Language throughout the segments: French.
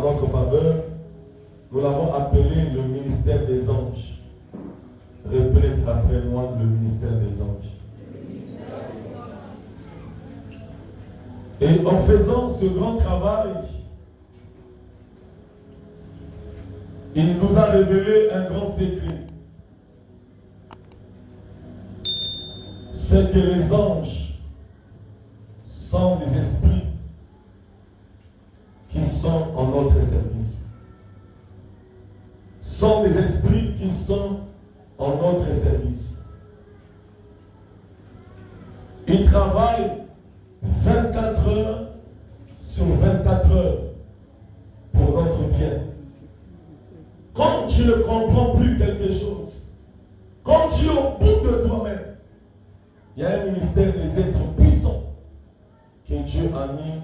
notre faveur. Nous l'avons appelé le ministère des anges. Répète après moi le ministère des anges. Et en faisant ce grand travail, il nous a révélé un grand secret. C'est que les anges sont des esprits qui sont en notre service. Sont des esprits qui sont en notre service. Ils travaillent 24 heures sur 24 heures pour notre bien. Quand tu ne comprends plus quelque chose, quand tu es au bout de toi-même, il y a un ministère des êtres puissants que Dieu a mis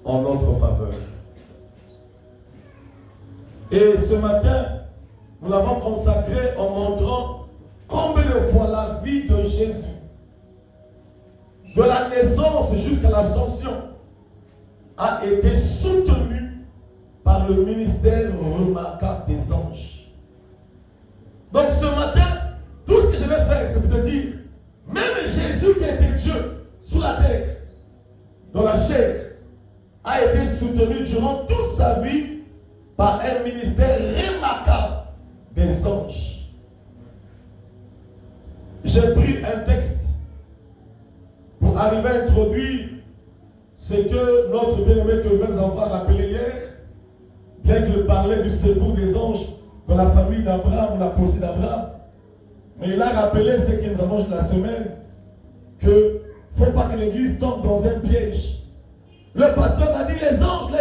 en notre faveur. Et ce matin, nous l'avons consacré en montrant combien de fois la vie de Jésus, de la naissance jusqu'à l'ascension, a été soutenue par le ministère remarquable des anges. Donc ce matin, tout ce que je vais faire, c'est pour te dire, même Jésus qui était Dieu sur la terre, dans la chair, a été soutenu durant toute sa vie par un ministère remarquable des anges. J'ai pris un texte pour arriver à introduire ce que notre bien-aimé Kevin nous a encore rappelé hier, bien qu'il parlait du secours des anges dans la famille d'Abraham, la pensée d'Abraham. Mais il a rappelé ce que nous avons dit la semaine, que il ne faut pas que l'église tombe dans un piège. Le pasteur a dit les anges,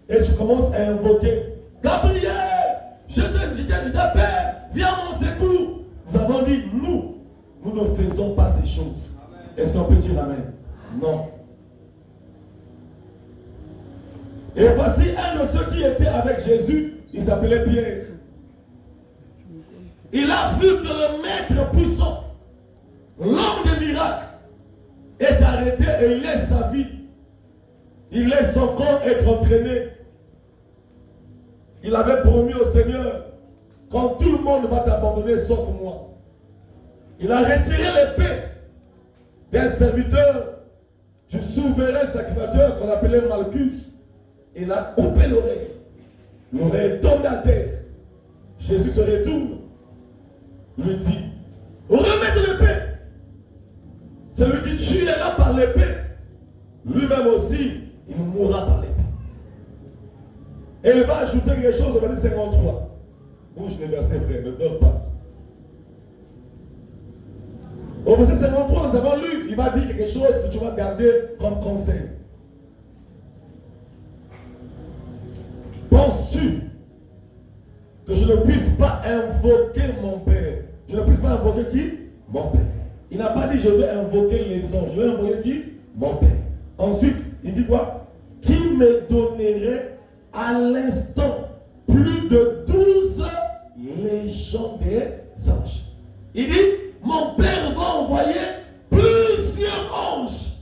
et tu commences à invoquer Gabriel, je t'appelle, viens à mon secours. Nous avons dit, nous ne faisons pas ces choses. Est-ce qu'on peut dire amen? Non. Et voici un de ceux qui était avec Jésus, il s'appelait Pierre. Il a vu que le maître puissant, l'homme des miracles, est arrêté et il laisse sa vie. Il laisse son corps être entraîné. Il avait promis au Seigneur, quand tout le monde va t'abandonner sauf moi. Il a retiré l'épée d'un serviteur du souverain sacrificateur qu'on appelait Malchus. Il a coupé l'oreille. L'oreille est tombée à terre. Jésus se retourne, lui dit, remettez l'épée. Celui qui tuera par l'épée, lui-même aussi, il mourra par l'épée. Et il va ajouter quelque chose au verset 53. Bouge les versets, frère, ne dors pas. Au verset 53, nous avons lu, il va dire quelque chose que tu vas garder comme conseil. Penses-tu que je ne puisse pas invoquer mon Père? Je ne puisse pas invoquer qui? Mon Père. Il n'a pas dit je vais invoquer les anges. Je vais invoquer qui? Mon Père. Ensuite, il dit quoi? Qui me donnerait à l'instant plus de 12 légions des anges. Il dit, mon Père va envoyer plusieurs anges.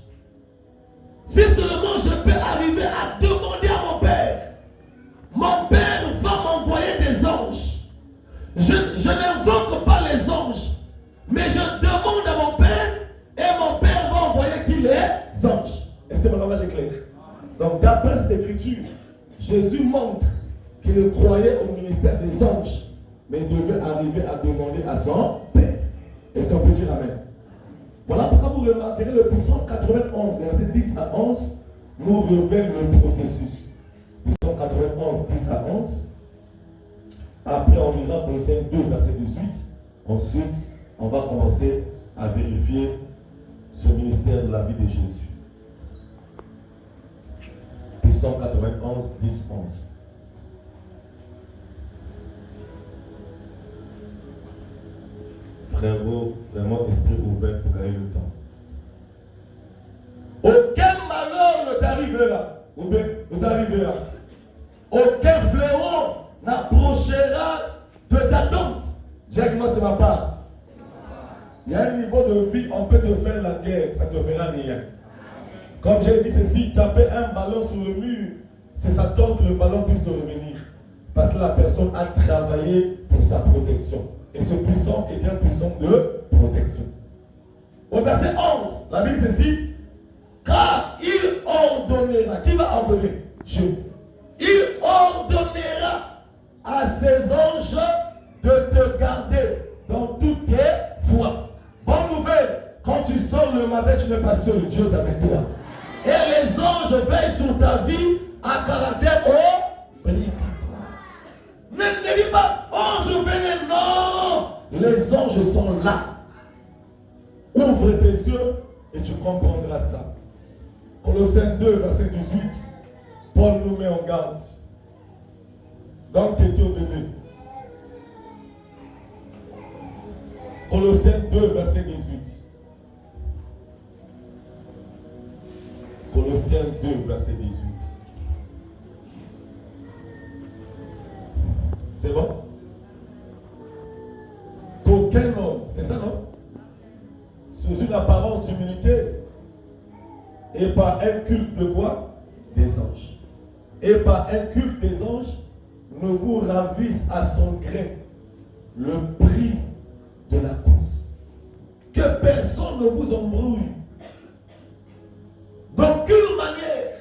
Si seulement je peux arriver à demander à mon Père va m'envoyer des anges. Je n'invoque pas les anges, mais je demande à mon Père et mon Père va envoyer qui? Les anges. Est-ce que mon langage est clair? Donc d'après cette écriture, Jésus montre qu'il croyait au ministère des anges, mais il devait arriver à demander à son Père. Est-ce qu'on peut dire amen? Voilà pourquoi vous remarquerez le Psaume 91, verset 10 à 11, nous révèle le processus. Psaume 91, 10 à 11. Après, on lira Colossiens 2, verset 18. Ensuite, on va commencer à vérifier ce ministère de la vie de Jésus. Psaume 91, 10, 11. Frérot, vraiment esprit ouvert pour gagner le temps. Aucun malheur ne t'arrivera. Ou bien, ne t'arrivera. Aucun fléau n'approchera de ta tente. Directement, c'est ma part. Il y a un niveau de vie, on peut te faire la guerre, ça ne te fera rien. Comme j'ai dit ceci, taper un ballon sur le mur, c'est Satan que le ballon puisse te revenir. Parce que la personne a travaillé pour sa protection. Et ce puissant est un puissant de protection. Au verset 11, la Bible dit ceci. Car il ordonnera. Qui va ordonner? Dieu. Il ordonnera à ses anges de te garder dans toutes tes voies. Bonne nouvelle, quand tu sors le matin, tu n'es pas seul, Dieu est avec toi. Et les anges veillent sur ta vie à caractère obligatoire. Ne dis pas, oh je venais, non. Les anges sont là. Ouvre tes yeux et tu comprendras ça. Colossiens 2, verset 18, Paul nous met en garde. Donc tu étais au bébé. Colossiens 2, verset 18. Colossiens 2, verset 18. C'est bon? Qu'aucun homme, c'est ça non? Sous une apparence d'humilité et par un culte de quoi? Des anges. Et par un culte des anges, ne vous ravisse à son gré le prix de la course. Que personne ne vous embrouille d'aucune manière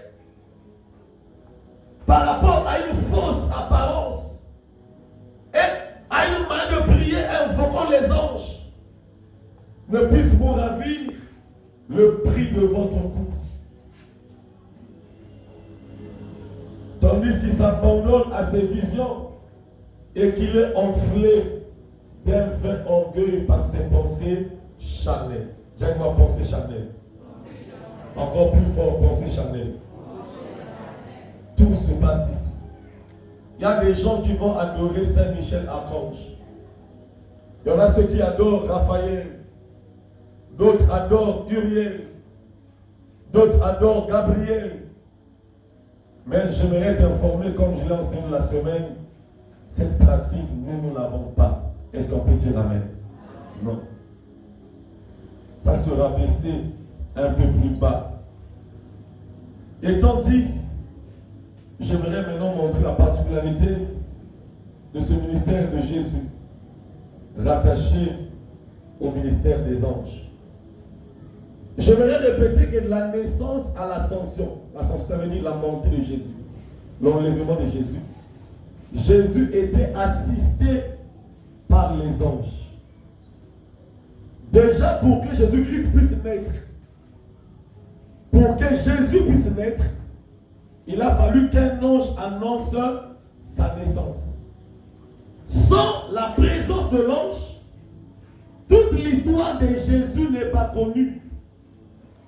par rapport à une fausse apparence et à une manière de prier invoquant les anges ne puisse vous ravir le prix de votre course. Tandis qu'il s'abandonne à ses visions et qu'il est enflé d'un vain orgueil par ses pensées charnelles. Dis-moi pensée charnelle. Encore plus fort, pensée charnelle. Tout se passe ici. Il y a des gens qui vont adorer Saint-Michel Archange. Il y en a ceux qui adorent Raphaël. D'autres adorent Uriel. D'autres adorent Gabriel. Mais j'aimerais t'informer, comme je l'ai enseigné la semaine, cette pratique, nous ne l'avons pas. Est-ce qu'on peut dire Amen? Non. Ça sera baissé un peu plus bas. Étant dit, j'aimerais maintenant montrer la particularité de ce ministère de Jésus, rattaché au ministère des anges. J'aimerais répéter que de la naissance à l'ascension, l'ascension ça veut dire la montée de Jésus, l'enlèvement de Jésus, Jésus était assisté par les anges. Déjà pour que Jésus-Christ puisse naître, pour que Jésus puisse naître, il a fallu qu'un ange annonce sa naissance. Sans la présence de l'ange, toute l'histoire de Jésus n'est pas connue.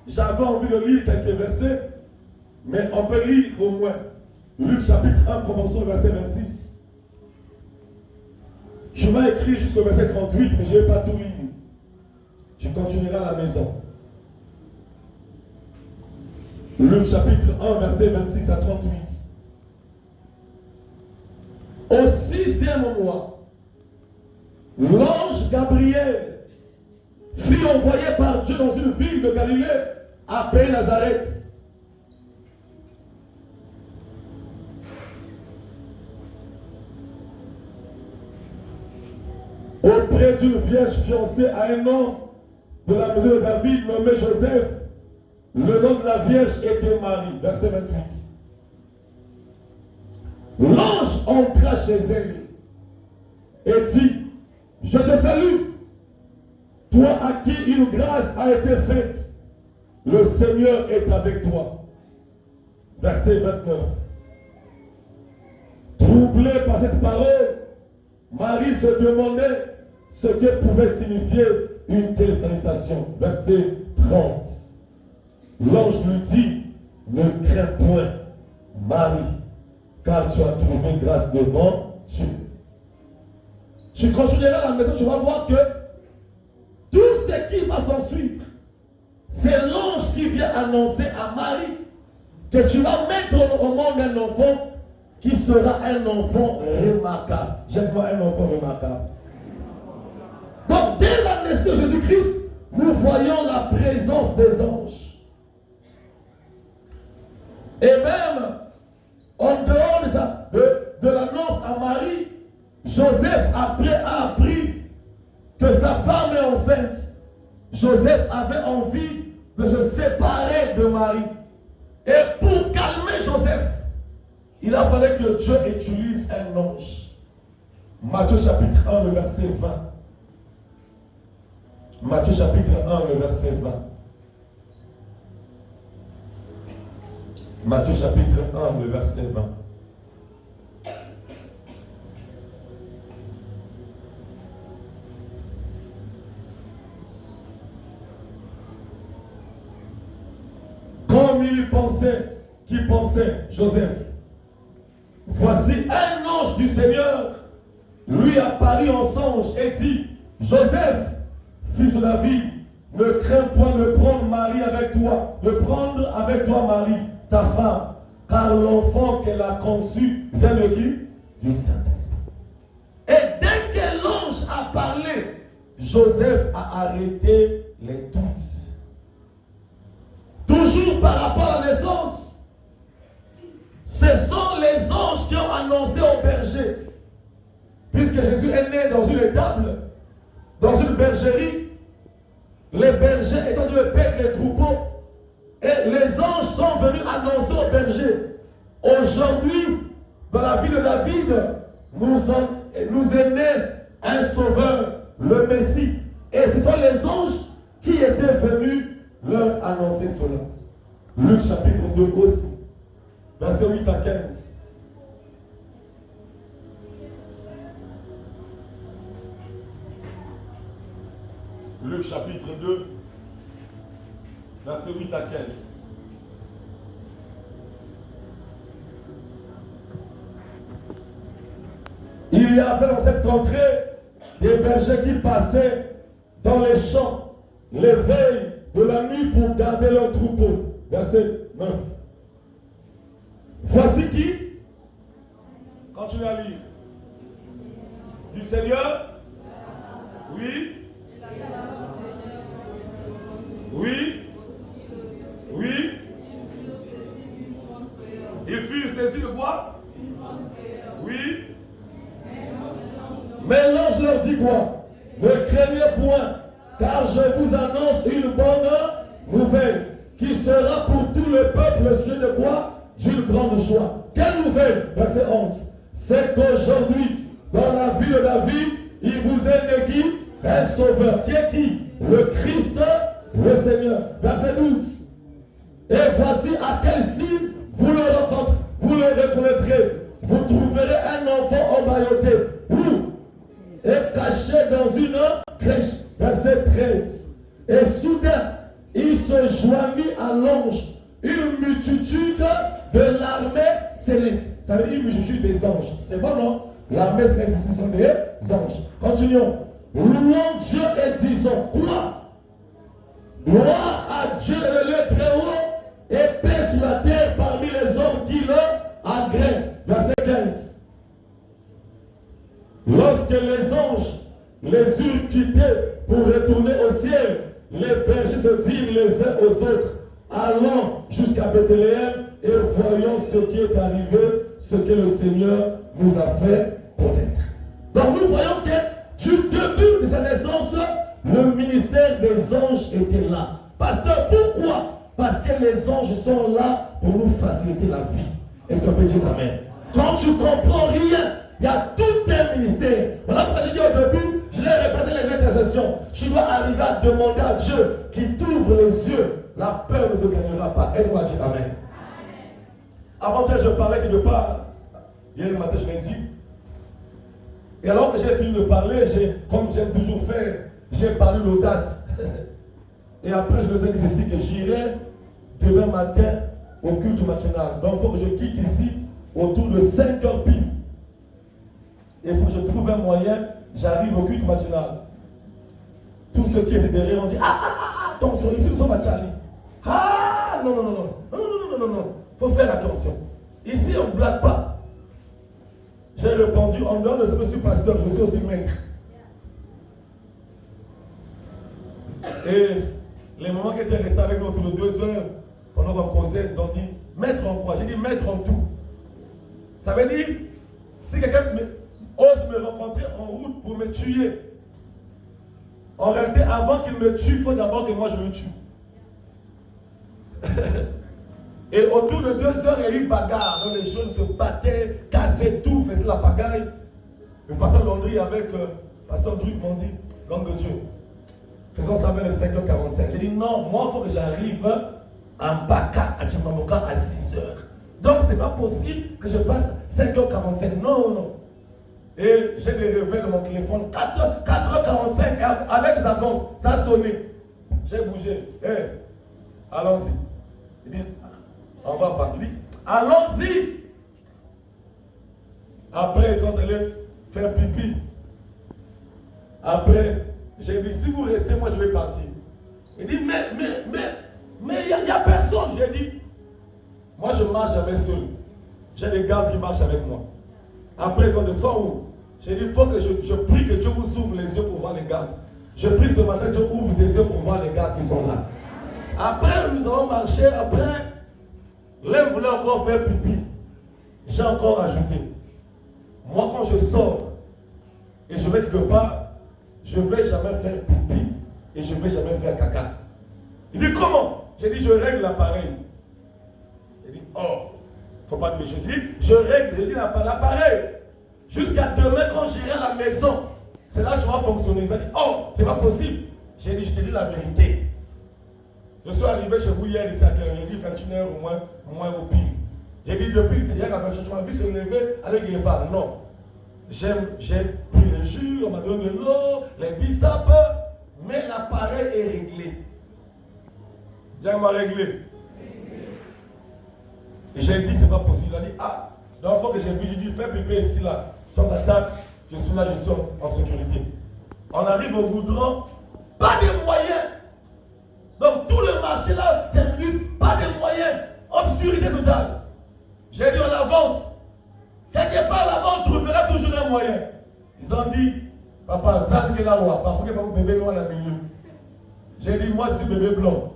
J'avais envie de lire quelques versets, mais on peut lire au moins Luc chapitre 1, commençons au verset 26. Je vais écrire jusqu'au verset 38, mais je ne vais pas tout lire. Je continuerai à la maison. Luc chapitre 1, verset 26 à 38. Au 6e mois, l'ange Gabriel fut envoyé par Dieu dans une ville de Galilée, appelée Nazareth. Auprès d'une vierge fiancée à un homme de la maison de David nommé Joseph. Le nom de la vierge était Marie. Verset 28. L'ange entra chez elle et dit, je te salue, toi à qui une grâce a été faite, le Seigneur est avec toi. Verset 29. Troublée par cette parole, Marie se demandait ce que pouvait signifier une telle salutation. Verset 30. L'ange lui dit, ne crains point, Marie, car tu as trouvé grâce devant Dieu. Tu continueras à la maison, tu vas voir que tout ce qui va s'en suivre, c'est l'ange qui vient annoncer à Marie que tu vas mettre au monde un enfant qui sera un enfant remarquable. J'aime-moi un enfant remarquable. Donc, dès la naissance de Jésus-Christ, nous voyons la présence des anges. Et même, on Joseph après a appris que sa femme est enceinte. Joseph avait envie de se séparer de Marie. Et pour calmer Joseph, il a fallu que Dieu utilise un ange. Matthieu chapitre 1, le verset 20. Matthieu chapitre 1, le verset 20. Matthieu chapitre 1, le verset 20. Comme qui pensait Joseph, voici un ange du Seigneur lui apparut en songe et dit, Joseph, fils de David, ne crains point de prendre Marie avec toi, de prendre avec toi Marie, ta femme, car l'enfant qu'elle a conçu vient de qui? Du Saint-Esprit. Et dès que l'ange a parlé, Joseph a arrêté les doutes. Toujours par rapport à la naissance, ce sont les anges qui ont annoncé aux bergers. Puisque Jésus est né dans une étable, dans une bergerie, les bergers étant de paître les troupeaux, et les anges sont venus annoncer aux bergers. Aujourd'hui, dans la ville de David, nous est né un sauveur, le Messie. Et ce sont les anges qui étaient venus leur annoncer cela. Luc chapitre 2 aussi, versets 8 à 15. Luc chapitre 2, versets 8 à 15. Il y avait dans cette contrée des bergers qui passaient dans les champs les veilles de la nuit pour garder leurs troupeaux. Verset 9. Voici qui? Continue à lire. Du Seigneur? Oui. Oui. Oui. Il fut saisi de quoi? Oui. Mais l'ange leur dit quoi? Ne craignez point, car je vous annonce une bonne nouvelle qui sera pour tout le peuple sujet de quoi? D'une grande joie. Quelle nouvelle? Verset 11. C'est qu'aujourd'hui, dans la ville de David, il vous est né qui? Un sauveur. Qui est qui? Le Christ, le Seigneur. Verset 12. Et voici à quel signe vous le rencontrez, vous le reconnaîtrez. Vous trouverez un enfant emmailloté. Où? Et caché dans une crèche. Verset 13. Et soudain, il se joignit à l'ange une multitude de l'armée céleste. Ça veut dire une multitude des anges. C'est vrai, non? L'armée céleste, ce sont des anges. Continuons. Louons Dieu et disons quoi? Gloire à Dieu le lieu très haut et paix sur la terre parmi les hommes qui le agréent. Verset 15. Lorsque les anges les eurent quittés pour retourner au ciel, les bergers se dirent les uns aux autres, allons jusqu'à Bethléem et voyons ce qui est arrivé, ce que le Seigneur nous a fait connaître. Donc nous voyons que du début de sa naissance, le ministère des anges était là. Pasteur, pourquoi? Parce que les anges sont là pour nous faciliter la vie. Est-ce qu'on peut dire amen? Quand tu ne comprends rien, il y a tout un ministère. Voilà pourquoi j'ai dit au début, je l'ai répété les intercessions. Tu dois arriver à demander à Dieu qui t'ouvre les yeux. La peur ne te gagnera pas. Aide-moi à dire amen. Avant-hier, je parlais quelque part. Hier matin, je l'ai dit. Et alors que j'ai fini de parler, comme j'aime toujours faire, j'ai parlé l'audace. Et après, je me suis dit ceci, que j'irai demain matin au culte matinal. Donc, il faut que je quitte ici autour de 5h pile. Il faut que je trouve un moyen, j'arrive au culte matinal. Tous ceux qui étaient derrière ont dit, attention, ici nous sommes à Charlie. Non. Il faut faire attention. Ici, on ne blague pas. J'ai répondu, en dehors de ce que je suis pasteur, je suis aussi maître. Et les mamans qui étaient restés avec nous autour de 2 heures, pendant qu'on causait, ils ont dit, maître en quoi? J'ai dit, maître en tout. Ça veut dire, si quelqu'un ose me rencontrer en route pour me tuer. En réalité, avant qu'il me tue, il faut d'abord que moi je me tue. Et autour de 2 heures, il y a eu bagarre. Donc les jeunes se battaient, cassaient tout, faisaient la pagaille. Le pasteur Landry avec pasteur Druc m'ont dit, l'homme de Dieu, faisons ça vers les 5h45. J'ai dit non, moi il faut que j'arrive en Baka, à Chimamoka à 6h. Donc c'est pas possible que je passe 5h45. Non, non. Et j'ai des réveils de mon téléphone, 4h45 avec des avances. Ça a sonné. J'ai bougé. Hey, allons-y. Il dit, on va pas. Il dit, allons-y. Après, ils sont allés faire pipi. Après, j'ai dit, si vous restez, moi je vais partir. Il dit, mais il n'y a personne. J'ai dit, moi je marche jamais seul. J'ai des gardes qui marchent avec moi. Après, ils ont dit, ça où? J'ai dit, il faut que je prie que Dieu vous ouvre les yeux pour voir les gardes. Je prie ce matin, Dieu ouvre les yeux pour voir les gardes qui sont là. Après, nous avons marché. Après, l'un voulait encore faire pipi. J'ai encore ajouté. Moi, quand je sors et je vais quelque part, je ne vais jamais faire pipi et je ne vais jamais faire caca. Il dit, comment? J'ai dit, je règle l'appareil. Il dit, oh, il ne faut pas dire. Je dis, je règle l'appareil. Jusqu'à demain, quand j'irai à la maison, c'est là que tu vas fonctionner. Il a dit, oh, c'est pas possible. J'ai dit, je te dis la vérité. Je suis arrivé chez vous hier, ici à quelle heure? J'ai dit 21h au moins au pire. J'ai dit, depuis hier à 21h, tu m'as vu se lever avec les barres. Non. J'ai pris le jus, on m'a donné de l'eau, les biceps, mais l'appareil est réglé. Dieu m'a réglé. Et j'ai dit, c'est pas possible. Il a dit, ah, dans le fond que j'ai vu, j'ai dit, fais pipi ici, là. Sans attaque, je suis là, je suis en sécurité. On arrive au goudron, pas de moyens. Donc tout le marché là, terminus, pas de moyens. Obscurité totale. J'ai dit, on avance. Quelque part là-bas, on trouvera toujours un moyen. Ils ont dit, papa, Zad que la loi, parfois que mon bébé noir dans le milieu. J'ai dit, moi, c'est bébé blanc.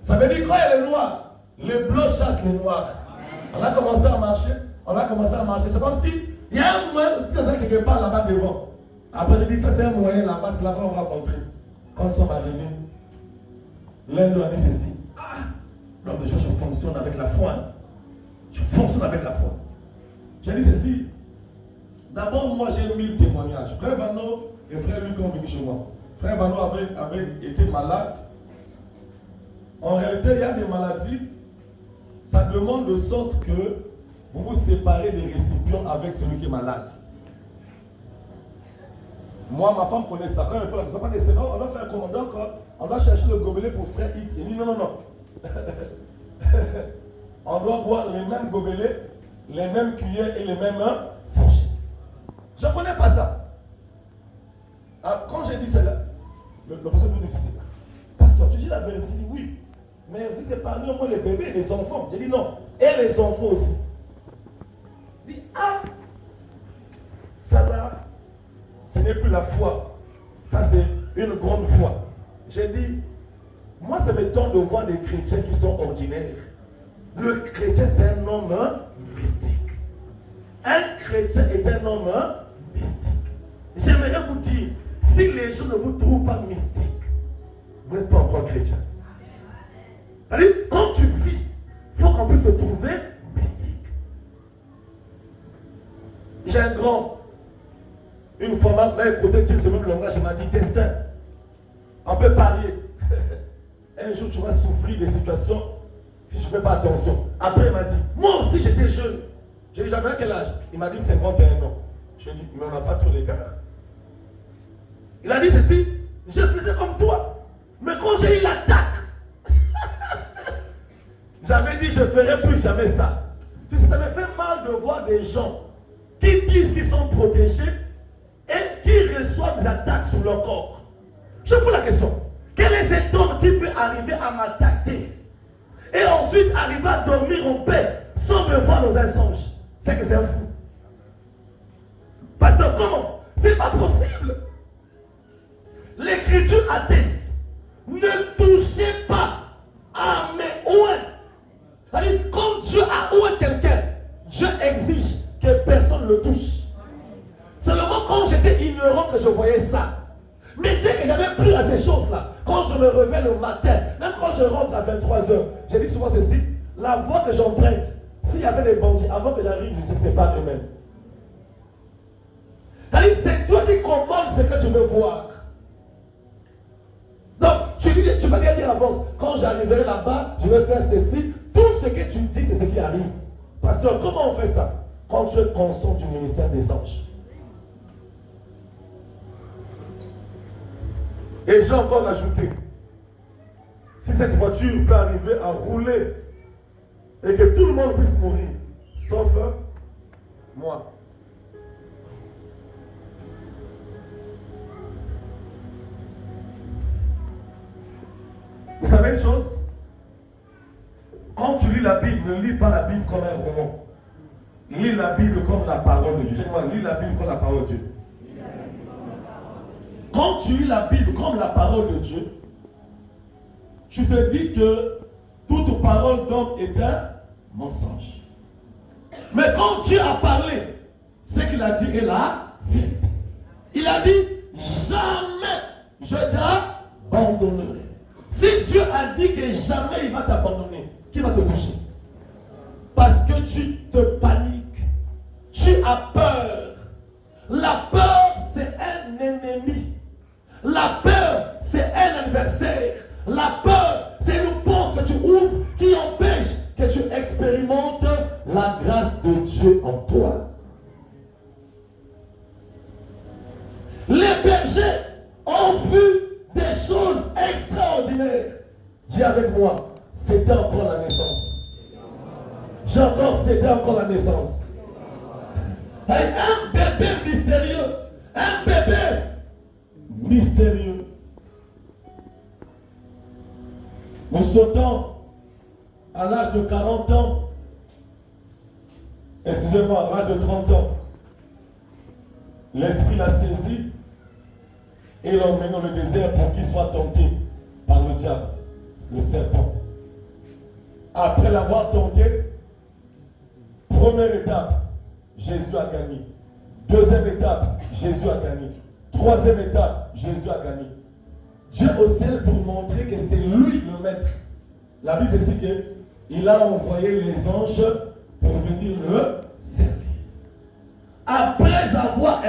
Ça veut dire, quand il y a les noirs, les blancs chassent les noirs. On a commencé à marcher. C'est comme si il y a un moyen qui est quelque part là-bas devant. Après, j'ai dit, ça c'est un moyen là-bas, c'est là-bas qu'on va rencontrer. Quand ils sont arrivés, l'un d'eux a dit ceci. Ah, l'homme de Dieu, je fonctionne avec la foi. Je fonctionne avec la foi. J'ai dit ceci. D'abord, moi j'ai 1000 témoignages. Frère Vano et frère Luc ont venu chez moi. Frère Vano avait été malade. En réalité, il y a des maladies. Ça demande de sorte que vous vous séparez des récipients avec celui qui est malade. Moi, ma femme connaît ça. Quand elle ne peut pas descendre, on doit faire un commandant, on doit chercher le gobelet pour frère X. Il dit non. On doit boire les mêmes gobelets, les mêmes cuillères et les mêmes fourchettes. Je ne connais pas ça. Alors, quand j'ai dit cela, le pasteur me dit ceci. Pasteur, tu dis la vérité? Je dis oui. Mais vous épargnez au moins les bébés et les enfants. J'ai dit non. Et les enfants aussi. Il dit, ah, ça là, ce n'est plus la foi. Ça, c'est une grande foi. J'ai dit, moi, ça m'étonne de voir des chrétiens qui sont ordinaires. Le chrétien, c'est un homme mystique. Un chrétien est un homme mystique. J'aimerais vous dire, si les gens ne vous trouvent pas mystique, vous n'êtes pas encore chrétien. C'est-à-dire, quand tu vis, il faut qu'on puisse se trouver mystique. J'ai un grand, une fois m'a écouté dire ce même langage, il m'a dit, destin, on peut parier. Un jour, tu vas souffrir des situations si je ne fais pas attention. Après, il m'a dit, moi aussi j'étais jeune. J'ai dit, j'avais quel âge? Il m'a dit 51 ans. Je lui ai dit, mais on n'a pas trop l'écart. Il a dit ceci, je faisais comme toi. Mais quand j'ai eu l'attaque, j'avais dit, je ne ferai plus jamais ça. Tu sais, ça me fait mal de voir des gens qui disent qu'ils sont protégés et qui reçoivent des attaques sur leur corps. Je pose la question. Quel est cet homme qui peut arriver à m'attaquer et ensuite arriver à dormir en paix sans me voir dans un songe? C'est que c'est un fou. Pasteur, comment? C'est pas possible. L'écriture atteste. Ne touchez pas à mes ouins. C'est-à-dire, quand Dieu a oué quelqu'un, Dieu exige que personne ne le touche. quand j'étais ignorant que je voyais ça. Mais dès que j'avais pris à ces choses-là, quand je me réveille le matin, même quand je rentre à 23h, j'ai dit souvent ceci, la voie que j'emprunte, s'il y avait des bandits, avant que j'arrive, je sais que ce n'est pas eux-mêmes. C'est toi qui commandes ce que tu veux voir. Donc, tu peux dire avance, quand j'arriverai là-bas, je vais faire ceci. Tout ce que tu dis, c'est ce qui arrive. Pasteur, comment on fait ça? Quand tu es conscient du ministère des anges. Et j'ai encore ajouté, si cette voiture peut arriver à rouler et que tout le monde puisse mourir, sauf moi. Vous savez une chose? Quand tu lis la Bible, ne lis pas la Bible comme un roman. Lis la Bible comme la parole de Dieu. Dis-moi, lis la Bible comme la parole de Dieu. Quand tu lis la Bible comme la parole de Dieu, tu te dis que toute parole d'homme est un mensonge. Mais quand Dieu a parlé, ce qu'il a dit est la vérité. Il a dit, jamais je t'abandonnerai. Si Dieu a dit que jamais il va t'abandonner, qui va te toucher? Parce que tu te paniques. Tu as peur. La peur, c'est un ennemi. La peur, c'est un adversaire. La peur, c'est une porte que tu ouvres qui empêche que tu expérimentes la grâce de Dieu en toi. Les bergers ont vu des choses extraordinaires. Dis avec moi, c'était encore la naissance. Dis encore, c'était encore la naissance. Un bébé mystérieux. Un bébé mystérieux. Nous sautons à l'âge de 40 ans. Excusez-moi, à l'âge de 30 ans. L'esprit l'a saisi et l'a emmené dans le désert pour qu'il soit tenté par le diable, le serpent. Après l'avoir tenté, première étape, Jésus a gagné. Deuxième étape, Jésus a gagné. Troisième étape, Jésus a gagné. Dieu au ciel pour montrer que c'est lui le maître. La Bible dit qu'il a envoyé les anges pour venir le servir. Après avoir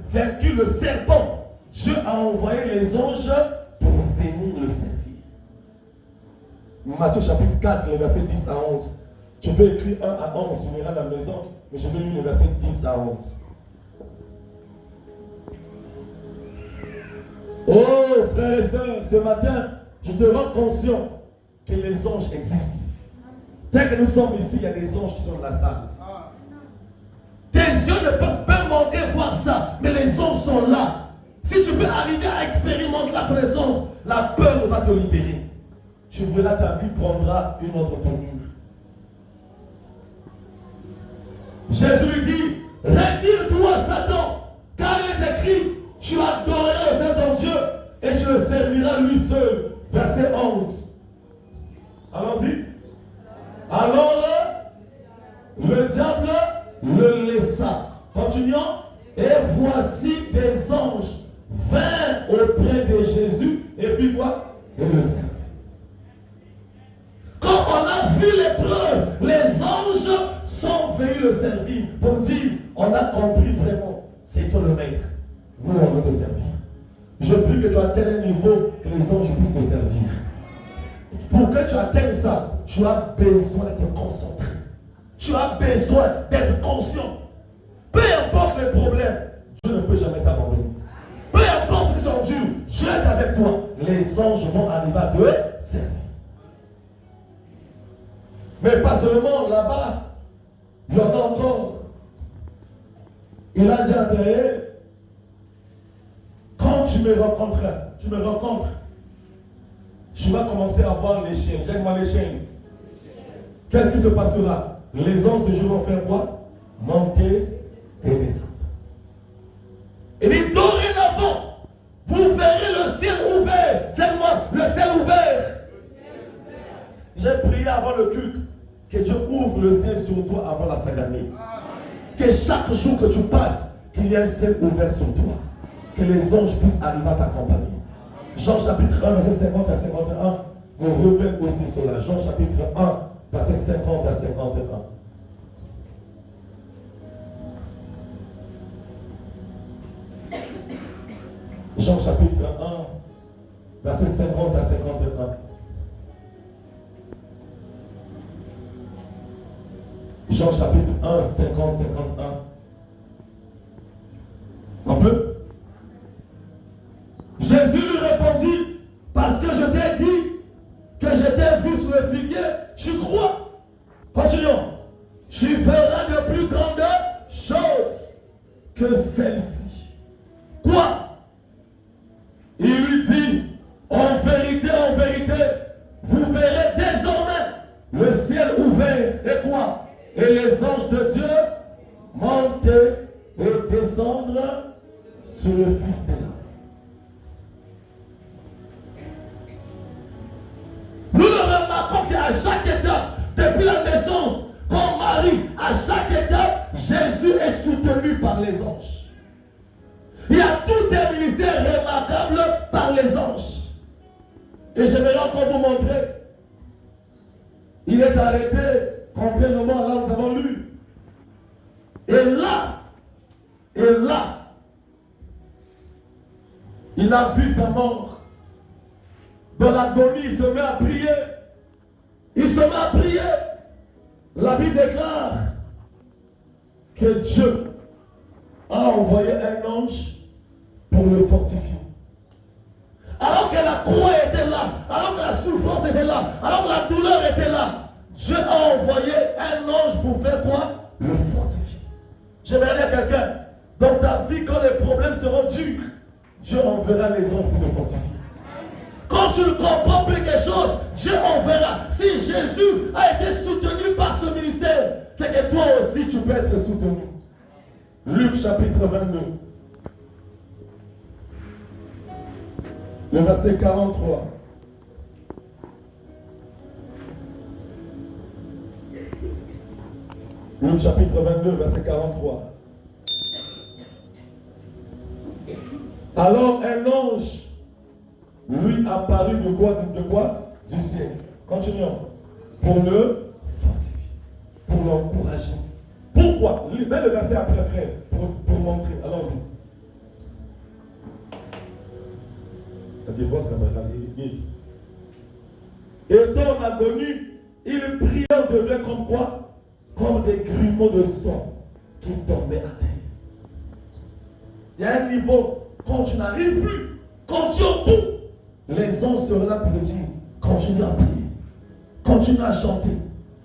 vaincu le serpent, Dieu a envoyé les anges pour venir le servir. Matthieu chapitre 4, les versets 10 à 11. Tu peux écrire 1 à 11, tu verras à la maison, mais je vais lire les versets 10 à 11. Oh, frères et sœurs, ce matin, je te rends conscient que les anges existent. Dès que nous sommes ici, il y a des anges qui sont dans la salle. Tes yeux ne peuvent pas manquer voir ça, mais les anges sont là. Si tu peux arriver à expérimenter la connaissance, la peur va te libérer. Tu verras, ta vie prendra une autre tournure. Jésus lui dit, retire-toi Satan, car il est écrit, tu adoreras le Seigneur ton Dieu et tu le serviras lui seul. Verset 11. Allons-y. Alors, le diable le laissa. Continuons. Et voici des anges vinrent auprès de Jésus et fit quoi? Et le servaient. Quand on a vu l'épreuve, les anges sont venus le servir pour dire, on a compris vraiment, c'est toi le maître. Nous, on veut te servir. Je prie que tu atteignes un niveau que les anges puissent te servir. Pour que tu atteignes ça, tu as besoin d'être concentré. Tu as besoin d'être conscient. Peu importe les problèmes, Dieu ne peut jamais t'abandonner. Peu importe ce que tu endures, Dieu est avec toi. Les anges vont arriver à te servir. Mais pas seulement là-bas, il y en a encore. Il a dit à André, quand tu me rencontres, tu vas commencer à voir les chiens. J'aime-moi les chiens. Qu'est-ce qui se passera? Les anges de Dieu vont faire quoi? Monter et descendre. Il dit, dorénavant, vous verrez le ciel ouvert. J'aime-moi, le ciel ouvert. J'ai prié avant le culte que Dieu ouvre le ciel sur toi avant la fin d'année. Que chaque jour que tu passes, qu'il y ait un ciel ouvert sur toi. Que les anges puissent arriver à t'accompagner. Jean chapitre 1, verset 50 à 51. Vous revenez aussi sur la Jean chapitre 1, verset 50 à 51. Jean chapitre 1, verset 50 à 51. Jean chapitre 1, 50, 51. On peut? Jésus lui répondit, parce que je t'ai dit que j'étais vu sous le figuier, tu crois? Continuons. Tu verras de plus grandes choses que celle-ci. Quoi? Il lui dit, en vérité, vous verrez désormais le ciel ouvert et quoi? Et les anges de Dieu monter et descendre sur le Fils de l'homme. Nous remarquons qu'à chaque étape, depuis la naissance, comme Marie, à chaque étape, Jésus est soutenu par les anges. Il y a tout un ministère remarquable par les anges. Et j'aimerais encore vous montrer. Il est arrêté, contrairement à là où nous avons lu. Et là, il a vu sa mort. Dans l'agonie, il se met à prier. La Bible déclare que Dieu a envoyé un ange pour le fortifier. Alors que la croix était là, alors que la souffrance était là, alors que la douleur était là, Dieu a envoyé un ange pour faire quoi? Le fortifier. J'aimerais dire à quelqu'un, dans ta vie, quand les problèmes seront durs, Dieu enverra les anges pour te fortifier. Quand tu ne comprends plus quelque chose, Dieu enverra. Si Jésus a été soutenu par ce ministère, c'est que toi aussi tu peux être soutenu. Luc chapitre 22. Le verset 43. Luc chapitre 22, verset 43. Alors un ange lui apparut de quoi? Du ciel. Continuons. Pour le fortifier, pour l'encourager. Pourquoi? Mets le verset après, frère, pour montrer. Allons-y. Des fois, ça m'a dit. Et dans l'agonie, il priait, devait comme quoi? Comme des grumeaux de sang qui tombaient à terre. Il y a un niveau, quand tu n'arrives plus, quand tu es au bout, les anges seront là pour te dire, continue à prier, continue à chanter,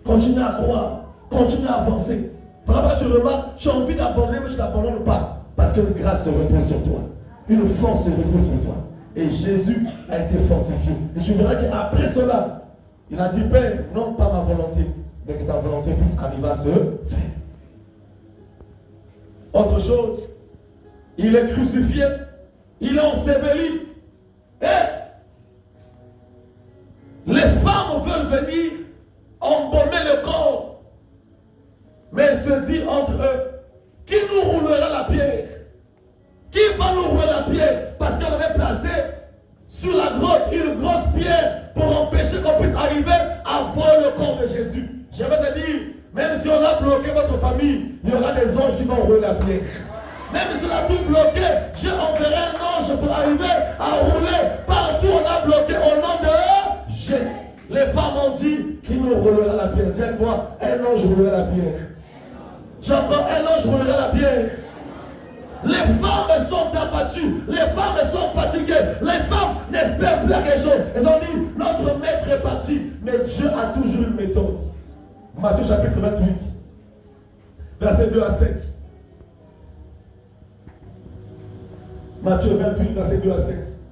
continue à croire, continue à avancer. Voilà, tu remarques, tu as envie d'abandonner, mais tu n'abandonnes pas. Parce que une grâce se repose sur toi. Une force se repose sur toi. Et Jésus a été fortifié. Et tu verras qu'après cela, il a dit, Père, non pas ma volonté, mais que ta volonté puisse arriver à se faire. Autre chose, il est crucifié, il est enseveli. Et les femmes veulent venir embaumer le corps. Mais elles se disent entre eux, qui nous roulera la pierre? Qui va nous rouler la pierre? Parce qu'elle avait placé sur la grotte une grosse pierre pour empêcher qu'on puisse arriver à voir le corps de Jésus. Je vais te dire, même si on a bloqué votre famille, il y aura des anges qui vont rouler la pierre. Même si on a tout bloqué, Dieu enverra un ange pour arriver à rouler partout on a bloqué au nom de Jésus. Les femmes ont dit qu'il nous roulera la pierre. Dis-moi, un ange roulera la pierre. J'entends un ange roulera la pierre. Les femmes sont abattues, les femmes sont fatiguées, les femmes n'espèrent plus quelque chose. Elles ont dit, notre maître est parti, mais Dieu a toujours une méthode. Matthieu chapitre 28, verset 2 à 7. Matthieu 28, verset 2 à 7.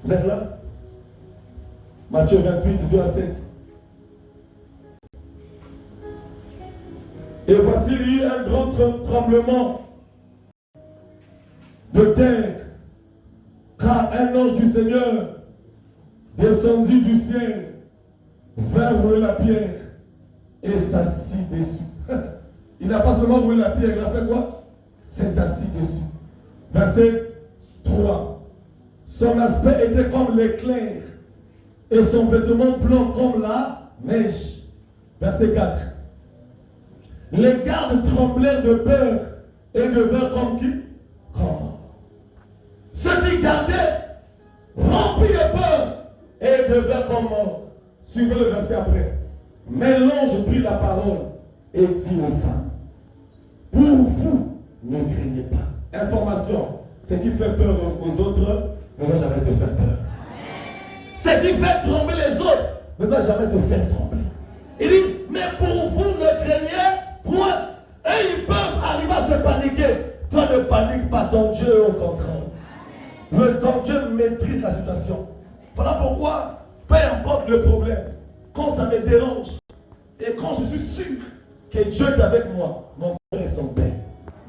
Vous êtes là? Matthieu 28, 2 à 7. Et voici, il y eut un grand tremblement de terre, car un ange du Seigneur descendit du ciel vint rouler la pierre et s'assit dessus. Il n'a pas seulement roulé la pierre, il a fait quoi? S'est assis dessus. Verset 3. Son aspect était comme l'éclair et son vêtement blanc comme la neige. Verset 4. Les gardes tremblèrent de peur et devinrent comme qui? Comme ceux qui gardaient, remplis de peur et devinrent comme morts. Suivez le verset après. Mais l'ange prit la parole et dit aux femmes, pour vous, ne craignez pas. Information, ce qui fait peur aux autres ne va jamais te faire peur. Ce qui fait trembler les autres ne va jamais te faire trembler. Il dit, mais pour vous, ne craignez point. Et ils peuvent arriver à se paniquer. Toi, ne panique pas, ton Dieu au contraire. Ton Dieu maîtrise la situation. Voilà pourquoi, peu importe le problème, quand ça me dérange, et quand je suis sûr que Dieu est avec moi, mon cœur est son Père.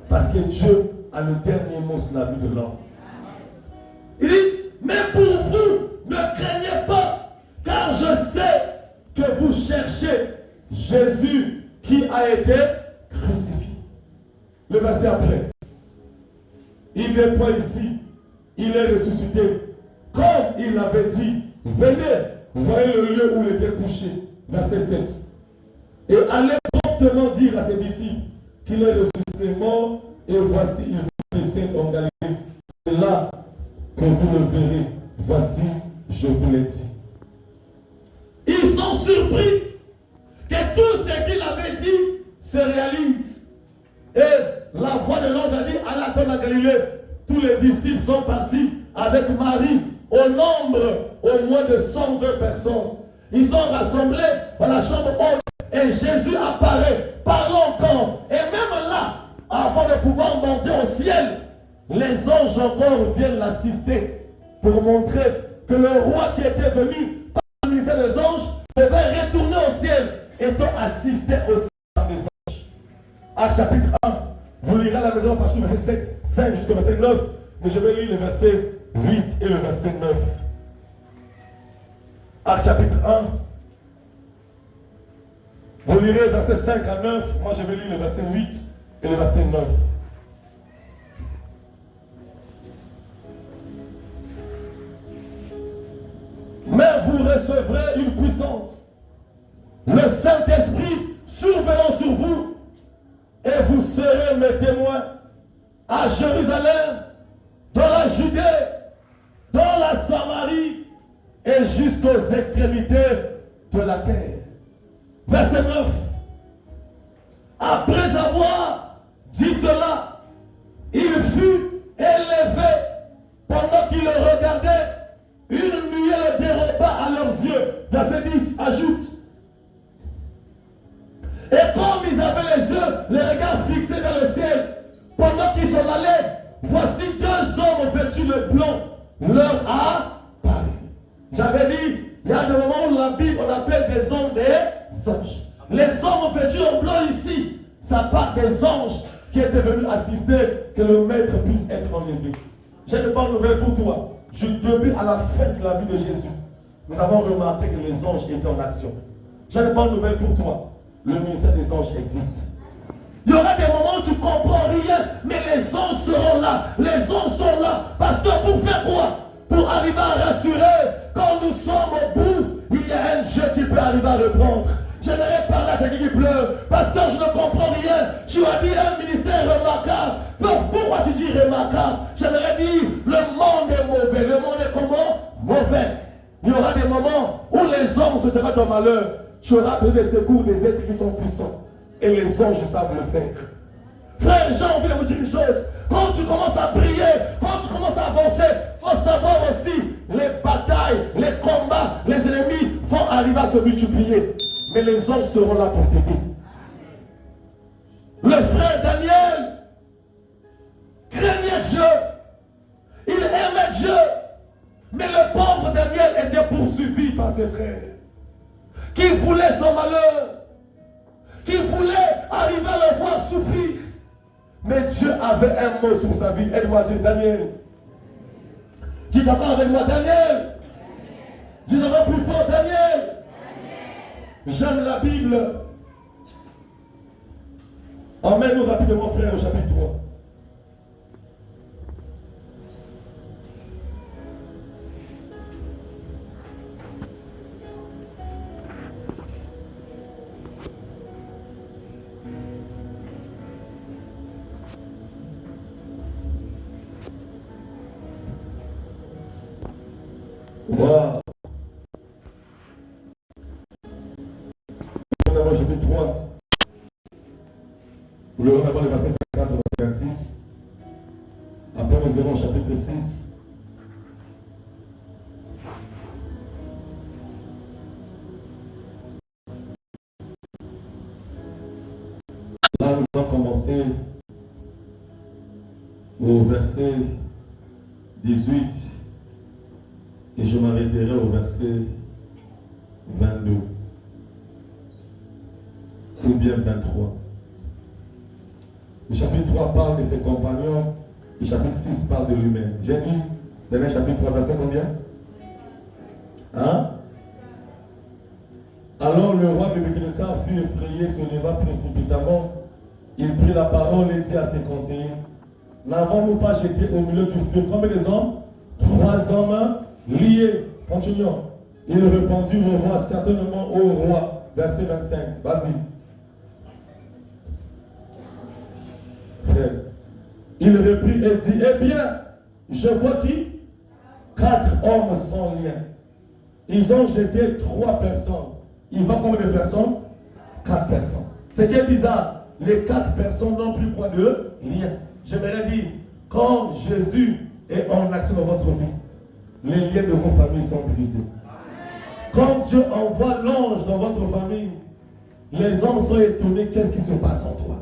Parce que Dieu a le dernier mot sur la vie de l'homme. Il dit, mais pour vous, ne craignez pas, car je sais que vous cherchez Jésus qui a été crucifié. Le verset après. Il n'est pas ici, il est ressuscité. Comme il avait dit, venez, voyez le lieu où il était couché. Verset 7. Et allez promptement dire à ses disciples qu'il est ressuscité mort, et voici, il vous laisse en Galilée. C'est là que vous le verrez. Voici, je vous l'ai dit. Ils sont surpris que tout ce qu'il avait dit se réalise. Et la voix de l'ange a dit, allez attendre à Galilée. Tous les disciples sont partis avec Marie, au nombre au moins de 120 personnes. Ils sont rassemblés dans la chambre haute et Jésus apparaît, parlant encore. Et même là, avant de pouvoir monter au ciel, les anges encore viennent l'assister pour montrer que le roi qui était venu par le ministère des anges devait retourner au ciel, étant assisté au ciel des anges. Actes chapitre 1, vous lirez à la maison à partir du verset 7, 5 jusqu'au verset 9, mais je vais lire le verset 8 et le verset 9. Actes chapitre 1, vous lirez verset 5 à 9, moi je vais lire le verset 8 et le verset 9. Mais vous recevrez une puissance, le Saint-Esprit survenant sur vous, et vous serez mes témoins à Jérusalem, dans la Judée, dans la Samarie et jusqu'aux extrémités de la terre. Verset 9. Après avoir dit cela, il fut élevé pendant qu'il le regardait. Une nuée le déroba à leurs yeux. Verset 10 ajoute. Et comme ils avaient les yeux, les regards fixés vers le ciel, pendant qu'ils s'en allaient, voici deux hommes vêtus de blanc leur apparut. J'avais dit, il y a des moments où la Bible on appelle des hommes des anges. Les hommes vêtus en blanc ici, ça part des anges qui étaient venus assister que le maître puisse être enlevé. J'ai une bonne nouvelle pour toi. Depuis à la fin de la vie de Jésus, nous avons remarqué que les anges étaient en action. J'ai une bonne nouvelle pour toi. Le ministère des anges existe. Il y aura des moments où tu ne comprends rien, mais les anges seront là. Les anges sont là. Pasteur, pour faire quoi? Pour arriver à rassurer. Quand nous sommes au bout, il y a un Dieu qui peut arriver à reprendre. J'aimerais parler à quelqu'un qui pleure. Pasteur, je ne comprends rien. Tu as dit un ministère remarquable. Pourquoi tu dis remarquable? J'aimerais dire, le monde est mauvais. Le monde est comment? Mauvais. Il y aura des moments où les hommes se mettent en malheur. Tu auras besoin des secours des êtres qui sont puissants. Et les anges savent le faire. Frère, j'ai envie de vous dire une chose. Quand tu commences à prier, quand tu commences à avancer, il faut savoir aussi, les batailles, les combats, les ennemis vont arriver à se multiplier. Mais les anges seront là pour t'aider. Le frère Daniel craignait Dieu. Il aimait Dieu. Mais le pauvre Daniel était poursuivi par ses frères, qui voulaient son malheur, qui voulaient arriver à le voir souffrir. Mais Dieu avait un mot sur sa vie. Aide-moi à dire Daniel. Dis d'accord avec moi, Daniel. Dis encore plus fort, Daniel. J'aime la Bible. Emmène-nous rapidement, frère, au chapitre 3. Wow. On a chapitre 3. Nous verrons d'abord les versets 24 au verset 26. Après, nous verrons au chapitre 6. Là, nous allons commencer au verset 18 et je m'arrêterai au verset 22 ou bien 23. Le chapitre 3 parle de ses compagnons, le chapitre 6 parle de lui-même. J'ai dit, dans le chapitre 3, verset combien? Hein? Alors le roi Nebuchadnezzar fut effrayé, se leva précipitamment. Il prit la parole et dit à ses conseillers, n'avons-nous pas jeté au milieu du feu combien des hommes? 3 hommes liés. Continuons. Il répondit au roi, certainement au roi. Verset 25. Vas-y. Frère. Il reprit et dit, eh bien, je vois qui? 4 hommes sans lien. Ils ont jeté 3 personnes. Il va combien de personnes? 4 personnes. Ce qui est bizarre, les 4 personnes n'ont plus quoi de lien. J'aimerais dire, quand Jésus est en action dans votre vie, les liens de vos familles sont brisés. Quand Dieu envoie l'ange dans votre famille, les hommes sont étonnés, qu'est-ce qui se passe en toi?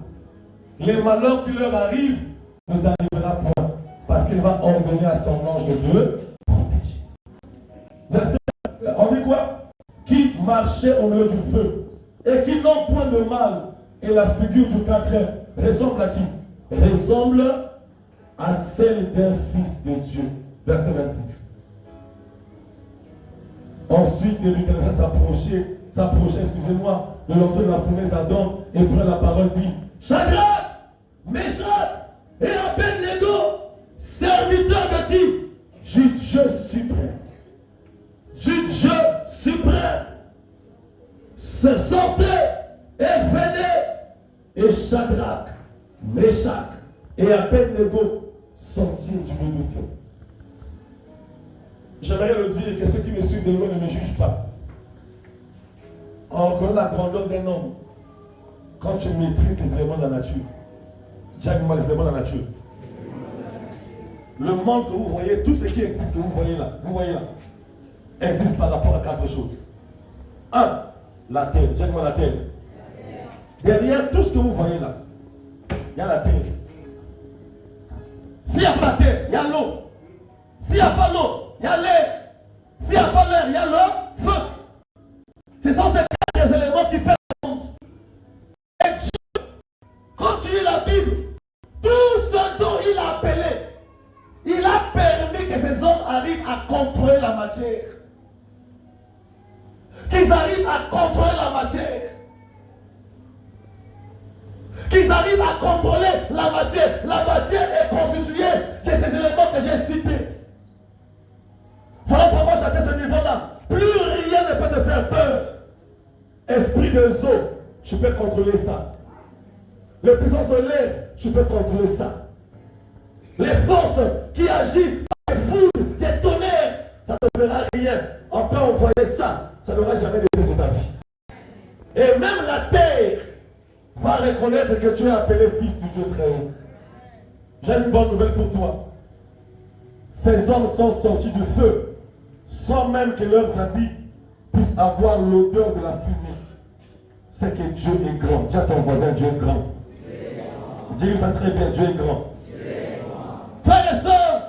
Les malheurs qui leur arrivent ne t'arrivera point, parce qu'il va ordonner à son ange de te protéger. Verset, on dit quoi? Qui marchait au milieu du feu et qui n'ont point de mal. Et la figure du 4e ressemble à qui? Ressemble à celle d'un fils de Dieu. Verset 26. Ensuite, Nebuchadnezzar s'approchait, excusez-moi, de l'entrée de la fournaise Adam et prit la parole, dit, Shadrach, Meshach et Abednego, serviteurs de qui? Du Dieu suprême. Du Dieu suprême. Sortez et venez. Et Shadrach, Meshach et Abednego sortirent du milieu du feu. J'aimerais le dire que ceux qui me suivent de loin ne me jugent pas. On connaît la grandeur d'un homme quand tu maîtrises les éléments de la nature. Dis-moi les éléments de la nature. Le monde que vous voyez, tout ce qui existe que vous voyez là, existe par rapport à 4 choses. 1. La terre. Dis-moi la terre. Derrière tout ce que vous voyez là, il y a la terre. S'il n'y a pas la terre, il y a l'eau. S'il n'y a pas l'eau, il y a l'air. S'il n'y a pas l'air, il y a le feu. Ce sont ces 4 éléments qui font le monde. Et Dieu, quand tu lis la Bible, tout ce dont il a appelé, il a permis que ces hommes arrivent à contrôler la matière. Qu'ils arrivent à contrôler la matière. Qu'ils arrivent à contrôler la matière. La matière est constituée de ces éléments que j'ai cités. Voilà pourquoi j'atteins ce niveau-là. Plus rien ne peut te faire peur. Esprit des eaux, tu peux contrôler ça. La puissance de l'air, tu peux contrôler ça. Les forces qui agissent par les foules, des tonnerres, ça ne te fera rien. On peut envoyer ça, ça n'aura jamais de sur ta vie. Et même la terre va reconnaître que tu es appelé fils du Dieu très haut. J'ai une bonne nouvelle pour toi. Ces hommes sont sortis du feu sans même que leurs habits puissent avoir l'odeur de la fumée. C'est que Dieu est grand. Dis à ton voisin, Dieu est grand. Dis-lui ça très bien, Dieu est grand.